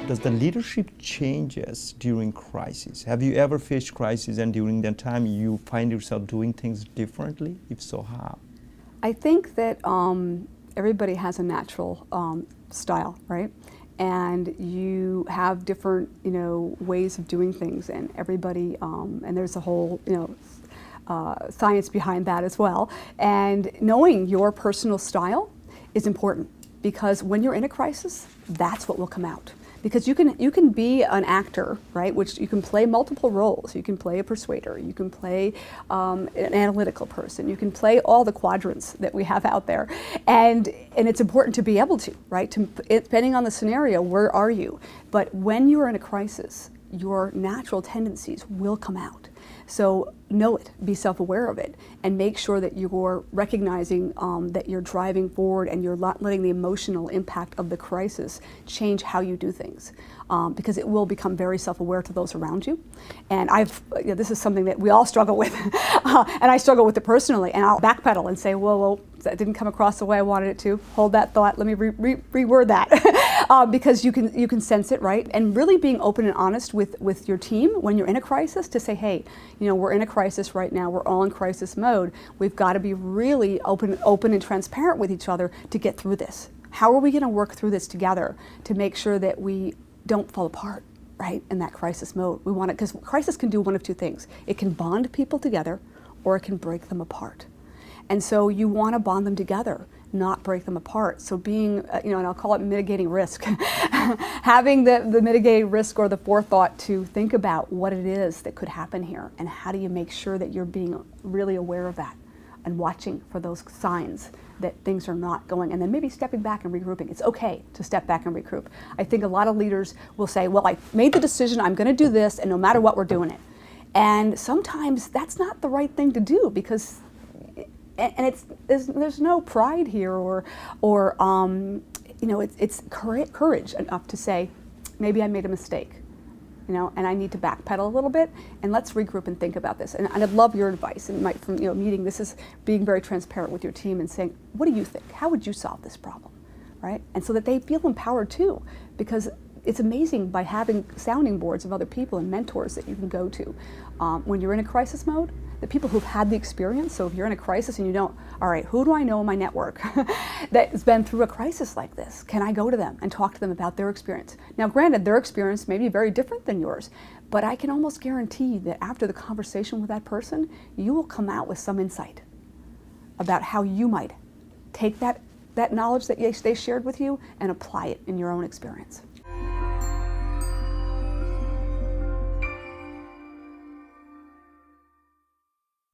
Does the leadership changes during crisis? Have you ever faced crisis and during that time you find yourself doing things differently? If so, how? I think that everybody has a natural style, right? And you have different, ways of doing things, and everybody, and there's a whole, science behind that as well. And knowing your personal style is important, because when you're in a crisis, that's what will come out. Because you can be an actor, right? Which you can play multiple roles. You can play a persuader. You can play an analytical person. You can play all the quadrants that we have out there, and it's important to be able to, right? Depending on the scenario, where are you? But when you are in a crisis, your natural tendencies will come out. So know it, be self-aware of it, and make sure that you're recognizing that you're driving forward and you're not letting the emotional impact of the crisis change how you do things, because it will become very self-aware to those around you. And this is something that we all struggle with, and I struggle with it personally, and I'll backpedal and say, whoa, that didn't come across the way I wanted it to. Hold that thought, let me reword that. Because you can sense it, right? And really being open and honest with your team when you're in a crisis, to say, hey, we're in a crisis right now, we're all in crisis mode. We've got to be really open and transparent with each other to get through this. How are we going to work through this together to make sure that we don't fall apart, right, in that crisis mode? We want it, because crisis can do one of two things. It can bond people together, or it can break them apart. And so you want to bond them together, not break them apart. So being, and I'll call it mitigating risk. Having the mitigating risk, or the forethought to think about what it is that could happen here, and how do you make sure that you're being really aware of that and watching for those signs that things are not going, and then maybe stepping back and regrouping. It's okay to step back and regroup. I think a lot of leaders will say, well, I made the decision, I'm going to do this, and no matter what, we're doing it. And sometimes that's not the right thing to do, because there's no pride here, it's courage enough to say, maybe I made a mistake, and I need to backpedal a little bit, and let's regroup and think about this. And I'd love your advice. And from meeting, this is being very transparent with your team and saying, what do you think? How would you solve this problem, right? And so that they feel empowered too, because it's amazing by having sounding boards of other people and mentors that you can go to. When you're in a crisis mode, the people who've had the experience, so if you're in a crisis and you don't, all right, who do I know in my network that's been through a crisis like this? Can I go to them and talk to them about their experience? Now, granted, their experience may be very different than yours, but I can almost guarantee that after the conversation with that person, you will come out with some insight about how you might take that knowledge that they shared with you and apply it in your own experience.